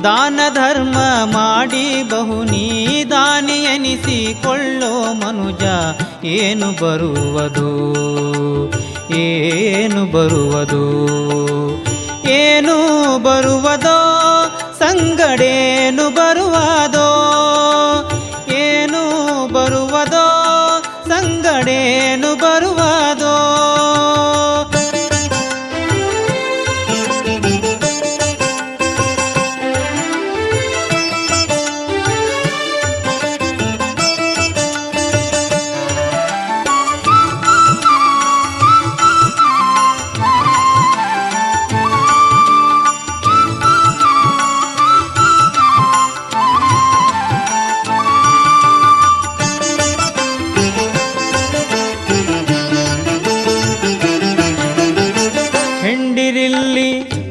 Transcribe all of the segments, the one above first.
ದಾನ ಧರ್ಮ ಮಾಡಿ ಬಹುನಿ ದಾನಿ ಎನಿಸಿಕೊಳ್ಳೋ ಮನುಜ. ಏನು ಬರುವುದು ಏನು ಬರುವುದು ಏನು ಬರುವುದೋ ಸಂಗಡೇನು ಬರುವುದೋ ಏನು ಬರುವುದೋ ಸಂಗಡೇನು ಬರುವುದೋ.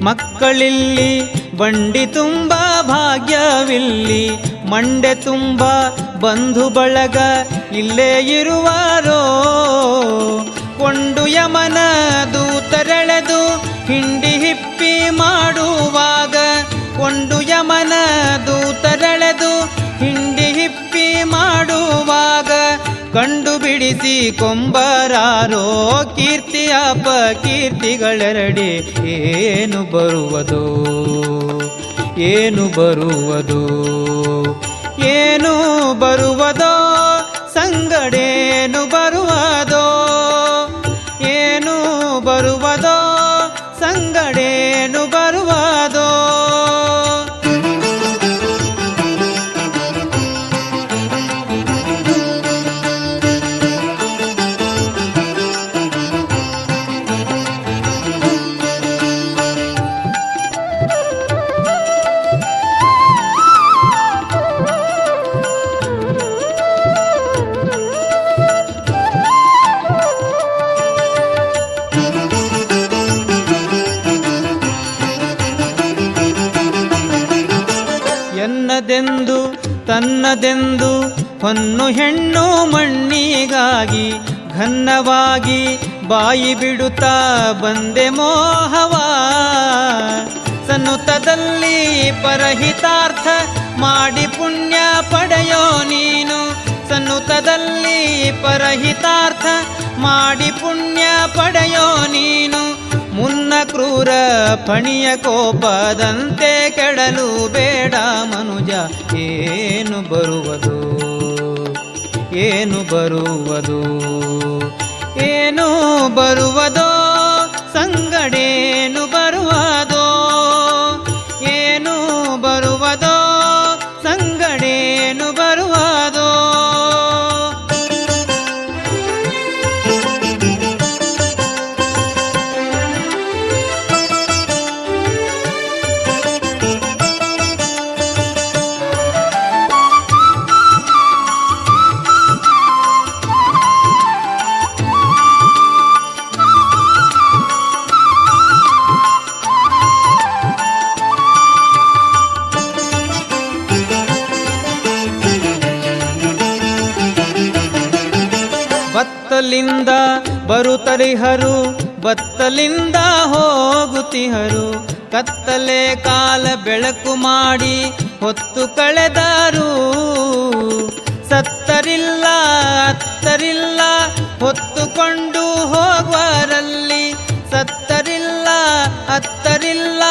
ಮಕ್ಕಳಿಲ್ಲಿ ಬಂಡಿ ತುಂಬ ಭಾಗ್ಯವಿಲ್ಲಿ, ಮಂಡೆ ತುಂಬ ಬಂಧು ಬಳಗ ಇಲ್ಲೇ ಇರುವಾರೋ. ಕೊಂಡು ಯಮನ ದೂತರೆಳೆದು ಹಿಂಡಿ ಹಿಪ್ಪಿ ಮಾಡುವಾಗ, ಕೊಂಡು ಯಮನ ದೂತರೆಳೆದು ಹಿಂಡಿ ಹಿಪ್ಪಿ ಮಾಡುವಾಗ, ಕಂಡು ಬಿಡಿಸಿ ಕೊಂಬರಾರೋ ಕೀರ್ತಿ ಅಪಕೀರ್ತಿಗಳೆರಡಿ. ಏನು ಬರುವುದು ಏನು ಬರುವುದು ಏನು ಬರುವುದೋ ಸಂಗಡೇನು ಬರುವುದೋ ಏನು ಬರುವುದೋ ಸಂಗಡೇನು ಬರುವುದೋ. ಎನ್ನದೆಂದು ತನ್ನದೆಂದು ಹೊನ್ನು ಹೆಣ್ಣು ಮಣ್ಣಿಗಾಗಿ ಘನ್ನವಾಗಿ ಬಾಯಿ ಬಿಡುತ್ತಾ ಬಂದೆ ಮೋಹವ. ಸನ್ನುತದಲ್ಲಿ ಪರಹಿತಾರ್ಥ ಮಾಡಿ ಪುಣ್ಯ ಪಡೆಯೋ ನೀನು, ಸನ್ನುತದಲ್ಲಿ ಪರಹಿತಾರ್ಥ ಮಾಡಿ ಪುಣ್ಯ ಪಡೆಯೋ ನೀನು. ಮುನ್ನ ಕ್ರೂರ ಫಣಿಯ ಕೋಪದಂತೆ ಕೆಡಲು ಬೇಡ ಮನುಜ. ಏನು ಬರುವುದು ಏನು ಬರುವುದು ಏನು ಬರುವುದೋ ಸಂಗಡೇನು ಬರುವುದೋ ಏನು ಬರುವುದೋ ಸಂಗಡೇನು ಬರುವುದೋ. ಬತ್ತಲಿಂದ ಬರುತ್ತರಿಹರು ಬತ್ತಲಿಂದ ಹೋಗುತ್ತಿಹರು, ಕತ್ತಲೆ ಕಾಲ ಬೆಳಕು ಮಾಡಿ ಹೊತ್ತು ಕಳೆದರು. ಸತ್ತರಿಲ್ಲ ಅತ್ತರಿಲ್ಲ ಹೊತ್ತುಕೊಂಡು ಹೋಗುವರಲ್ಲಿ, ಸತ್ತರಿಲ್ಲ ಅತ್ತರಿಲ್ಲ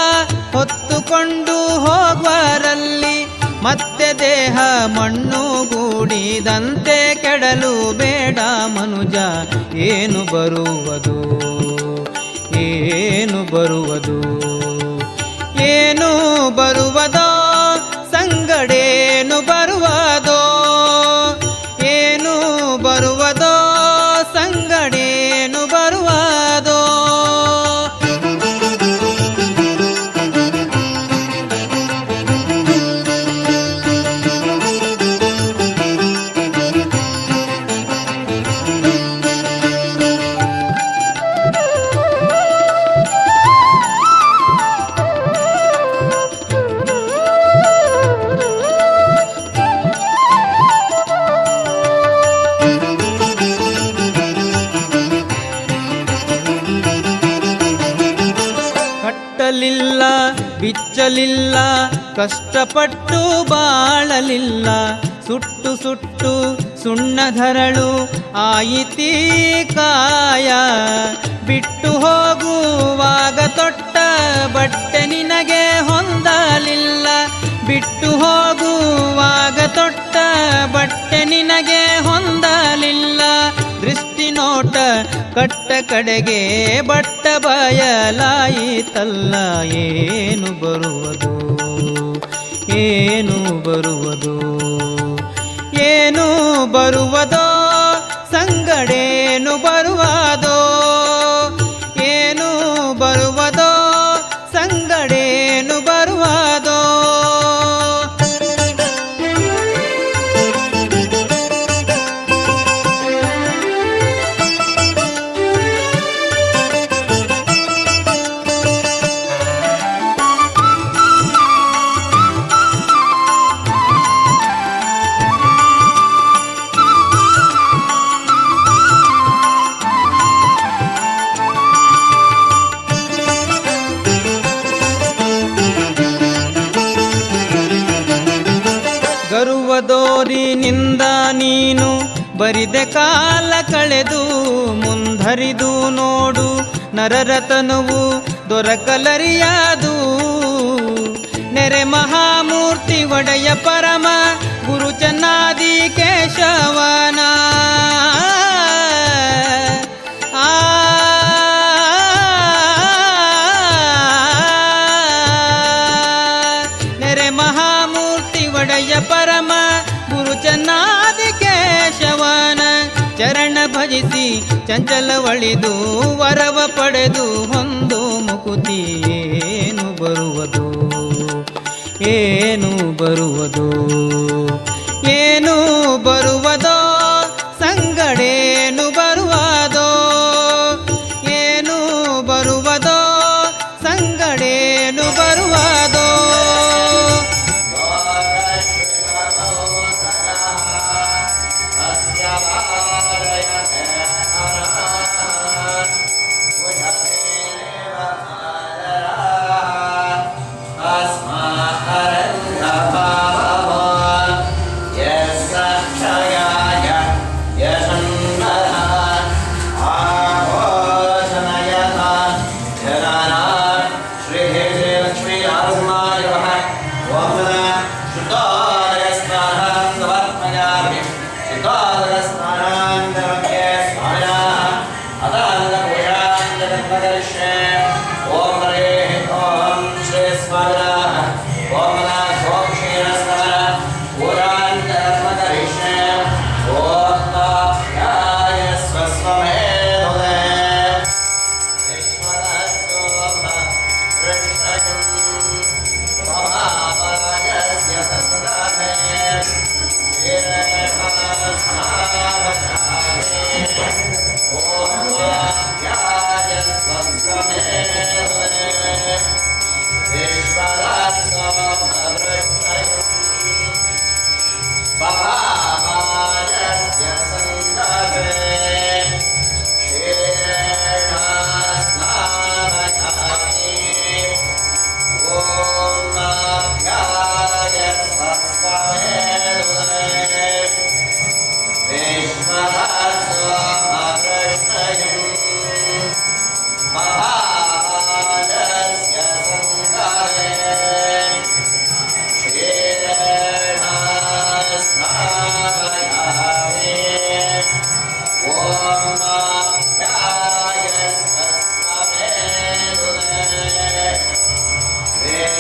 ಹೊತ್ತುಕೊಂಡು ಹೋಗುವರಲ್ಲಿ. ಮತ್ತೆ ದೇಹ ಮಣ್ಣು ಗೂಡಿದಂತೆ ಕೆಡಲು ಬೇಡ ಮನುಜ. ಏನು ಬರುವುದು ಏನು ಬರುವುದು ಏನು ಬರುವುದೋ ಸಂಗಡೇನು ಬರುವುದೋ ಏನು ಬರುವುದೋ ಸಂಗಡೇನು ಬರುವುದೋ. ಬಿಚ್ಚಲಿಲ್ಲ ಕಷ್ಟಪಟ್ಟು ಬಾಳಲಿಲ್ಲ, ಸುಟ್ಟು ಸುಟ್ಟು ಸುಣ್ಣಧರಳು ಆಯಿತೀ ಕಾಯ. ಬಿಟ್ಟು ಹೋಗುವಾಗ ತೊಟ್ಟ ಬಟ್ಟೆ ನಿನಗೆ ಹೊಂದಲಿಲ್ಲ, ಬಿಟ್ಟು ಹೋಗುವಾಗ ತೊಟ್ಟ ಬಟ್ಟೆ ನಿನಗೆ ಹೊಂದಲಿಲ್ಲ. ದೃಷ್ಟಿ ನೋಟ ಕಟ್ಟ ಕಡೆಗೆ ಬಟ್ಟ ಬಯಲಾಯಿತಲ್ಲ. ಏನು ಬರುವುದು, ಏನು ಬರುವುದು, ಏನು ಬರುವುದೋ, ಸಂಗಡೇನು ಬರುವುದೋ, ಏನು ಬರುವುದೋ, ಸಂಗಡೇನು ಬರುವುದೋ. ಗರುವದೋರಿನಿಂದ ನೀನು ಬರಿದೆ ಕಾಲ ಕಳೆದು, ಮುಂದರಿದು ನೋಡು ನರರತನುವು ದೊರಕಲರಿಯಾದು. ನೆರೆ ಮಹಾಮೂರ್ತಿ ಒಡೆಯ ಪರಮ ಗುರು ಚನ್ನಾದಿ ಕೇಶವನ. ನೆರೆ ಮಹಾಮೂರ್ತಿ ಒಡೆಯ ಪರಮ ಗುರು ಚನ್ನಾದಿ ಕೇಶವನ ಚರಣ ಭಜಿಸಿ ಚಂಚಲವಳಿದು ವರವ ಪಡೆದು ಹೊಂದು ಮುಕುತಿ. ಏನು ಬರುವುದು, ಏನು ಬರುವುದು, ಏನು ಬರುವುದೋ, ಸಂಗಡೇನು ಬರುವುದೋ, ಏನು ಬರುವುದೋ, ಸಂಗಡೇನು ಬರುವುದೋ.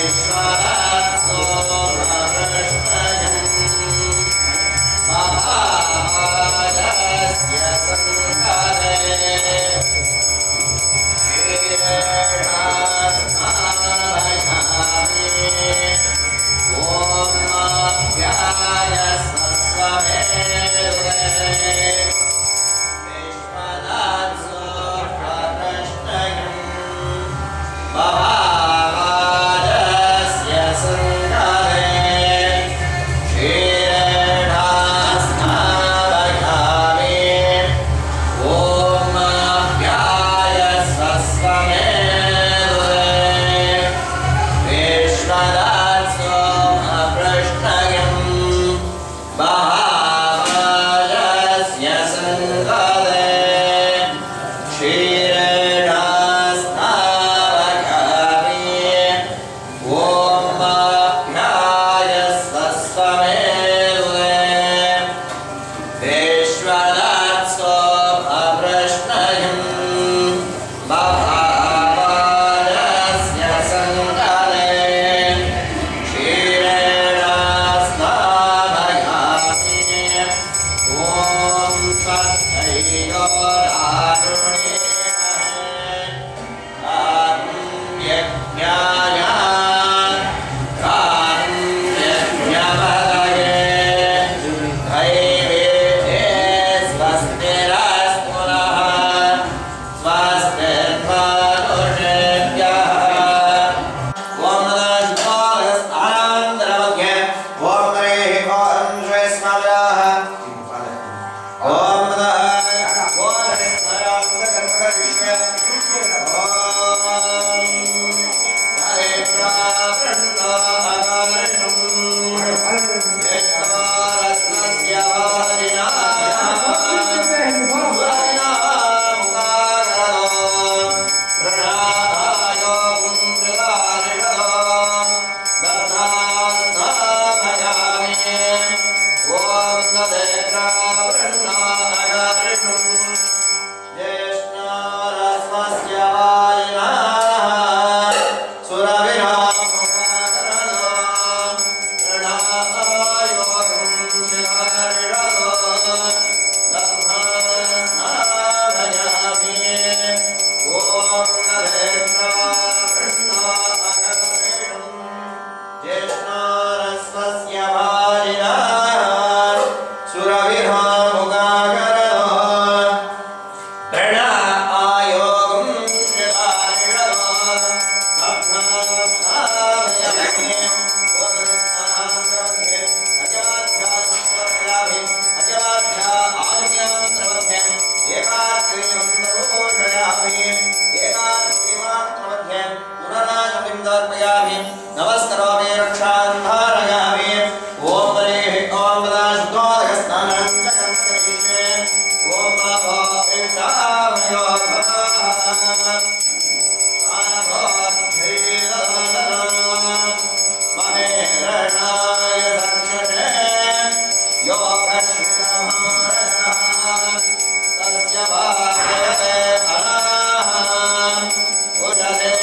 Vishwanath नमस्करोमि रक्षां धारयामि ओम हरिः ओम स्नानं च कर्मकरिष्ये ओम नमो ईशाभयो महेरणाय दक्षिणे योगश्रितमहारजः तस्य भागयते अनाः उदरे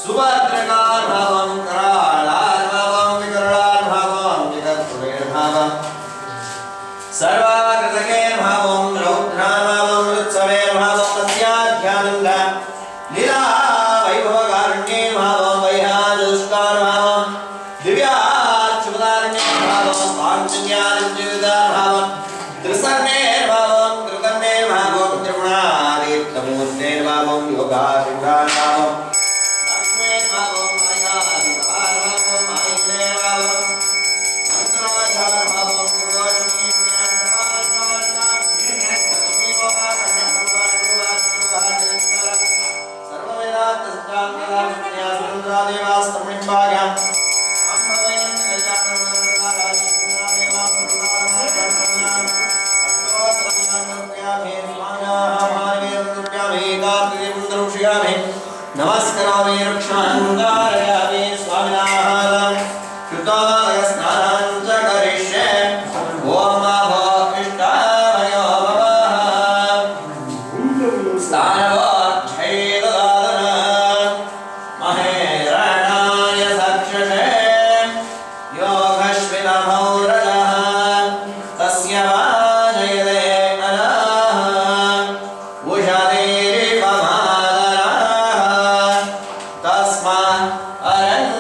सुभद्रकार भवं कराला भावम दिव्यार्चुदारण्य भावम पांचज्ञानज्युदा भावम त्रिसर्णे भावम त्रिकर्णे भावम त्रिगुणादित्यमूर्ते भावम योगारूढ़ा भावम लक्ष्मे भावम मायाधिकार भावम माहिते भावम मंत्राचार भावम दुर्गोष्णी सर्ववेदांत सत्यान्वेदांत्या सुरन्द्रादेवास्तमनिम्बायाम् अम्भवयं गजाननमन्त्राराजितनादेवां प्रभुनामः अष्टोत्तरमन्त्रप्यामि स्वामिनाः मार्गेन्द्रप्यामि कार्तिकेन्द्रमुष्यामि नमस्करामि रक्षाङ्गारयामि स्वामिनाः कृतोदयस्नानं च करिष्ये ॐ नमो इष्टामयो भवः स्थानवच्छेददादन महेरणाय सक्षसे योगश्विनमौरजः तस्य वाजयते अनः उषतीरिव मातरः तस्मात् अरण्य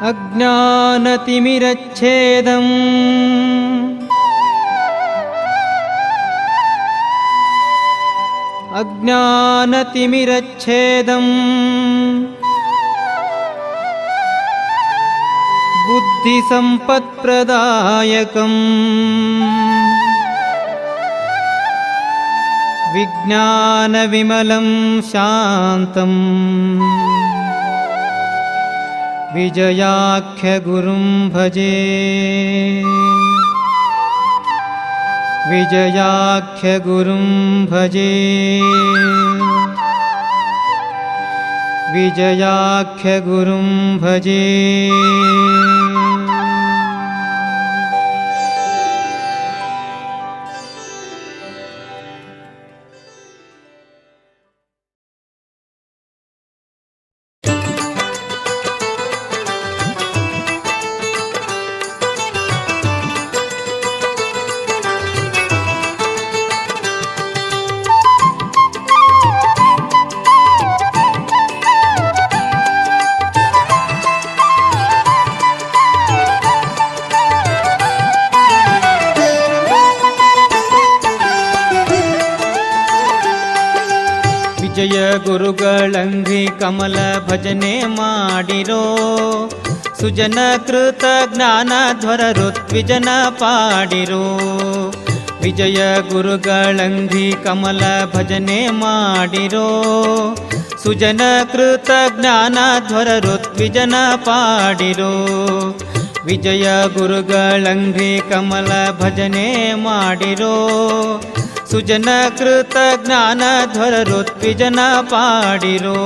अज्ञानतिमिरच्छेदम् अज्ञानतिमिरच्छेदम् बुद्धिसम्पत्प्रदायकम् विज्ञानविमलं शान्तम् विजयाख्यगुरुं भजे विजयाख्यगुरुं भजे विजयाख्यगुरुं भजे। ವಿಜಯ ಗುರುಗಳಂಗ್ರಿ ಕಮಲ ಭಜನೆ ಮಾಡಿರೋ ಸುಜನ ಕೃತ ಜ್ಞಾನಧ್ವರ ಋತ್ವಿಜನ ಪಾಡಿರೋ ವಿಜಯ ಗುರುಗಳಂಗ್ರಿ ಕಮಲ ಭಜನೆ ಮಾಡಿರೋ ಸುಜನ ಕೃತ ಜ್ಞಾನಧ್ವರ ಋತ್ವಿಜನ ಪಾಡಿರೋ ವಿಜಯ ಗುರುಗಳಂಗ್ರಿ ಕಮಲ ಭಜನೆ ಮಾಡಿರೋ ಸುಜನ ಕೃತ ಜ್ಞಾನಧ್ವರ ಋತ್ವಿಜನ ಪಾಡಿರೋ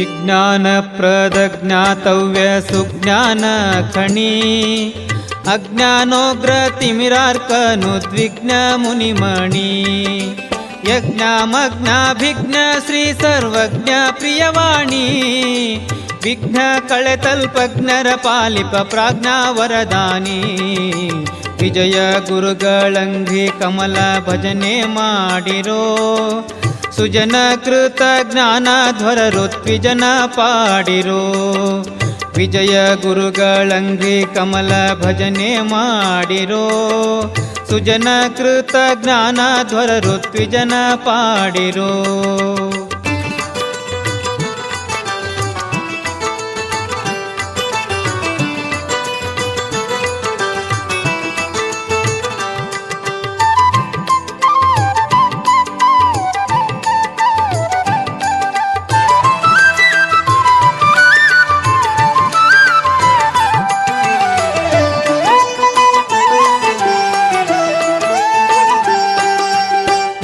विज्ञानप्रद ज्ञातव्य सुज्ञान खणी अज्ञानोग्रतिमिरार्कनुद्विग्न मुनिमणि यज्ञामज्ञाभिघ्न श्री सर्वज्ञ प्रियवाणी विघ्न कಳೆತಲ್ಪಜ್ಞರ ಪಾಲಿಪ ಪ್ರಾಜ್ಞಾ ವರದಾನಿ ವಿಜಯ ಗುರುಗಳಂಗ್ರಿ ಕಮಲ ಭಜನೆ ಮಾಡಿರೋ ಸುಜನ ಕೃತ ಜ್ಞಾನಧ್ವರ ಋತ್ವಿಜನ ಪಾಡಿರೋ ವಿಜಯ ಗುರುಗಳಂಗ್ರಿ ಕಮಲ ಭಜನೆ ಮಾಡಿರೋ ಸುಜನ ಕೃತ ಜ್ಞಾನಧ್ವರ ಋತ್ವಿಜನ ಪಾಡಿರೋ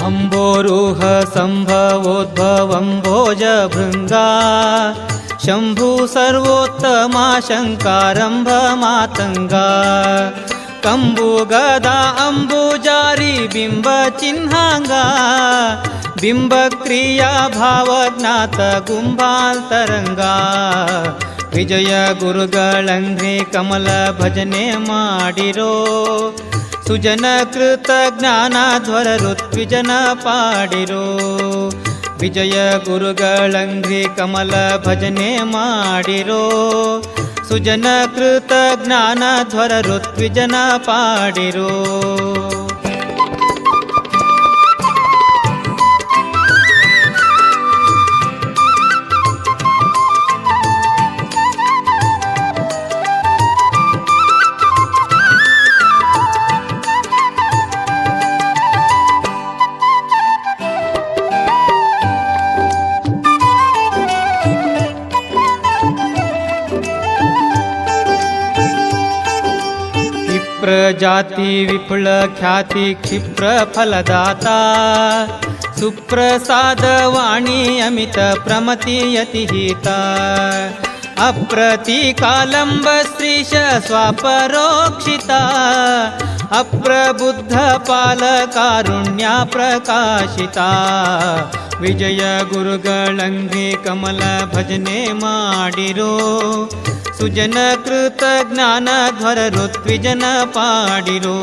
अंबोरुह संभवोद्भवंभोज भृंगा शंभु सर्वोत्तमा शंकारंभ मातंगा कंबु गदा अंबुजारी बिंब चिन्हांगा बिंब क्रिया भाव ज्ञात गुंबांतरंगा विजय गुरुಗಳಂಗ್ರಿ ಕಮಲ ಭಜನೆ ಮಾಡಿರೋ ಸುಜನ ಕೃತ ಜ್ಞಾನಧ್ವರ ಋತ್ವಿಜನ ಪಾಡಿರೋ ವಿಜಯ ಗುರುಗಳಂಗ್ರಿ ಕಮಲ ಭಜನೆ ಮಾಡಿರೋ ಸುಜನ ಕೃತ ಜ್ಞಾನಧ್ವರ ಋತ್ವಿಜನ ಪಾಡಿರೋ प्रजाति विपुल ख्याति क्षिप्र फलदाता सुप्रसाद वाणी अमित प्रमति यति हिता ಅಪ್ರತೀಕಾಲಂಬ ಶ್ರೀಶ ಸ್ವಾಪರೋಕ್ಷಿತಾ ಅಪ್ರಬುದ್ಧ ಪಾಲ ಕಾರುಣ್ಯ ಪ್ರಕಾಶಿತಾ ವಿಜಯ ಗುರುಗಳಂಗೆ ಕಮಲ ಭಜನೆ ಮಾಡಿರೋ ಸುಜನ ಕೃತ ಜ್ಞಾನ ಧ್ವರ ಋತ್ವಿಜನ ಪಾಡಿರೋ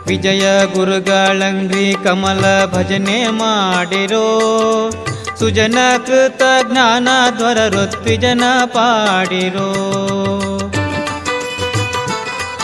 ವಿಜಯ ಗುರುಗಳಂಗ್ರಿ ಕಮಲ ಭಜನೆ ಮಾಡಿರೋ ಸುಜನ ಕೃತ ಜ್ಞಾನ ಧ್ವರ ಋತ್ವಿಜನ ಪಾಡಿರೋ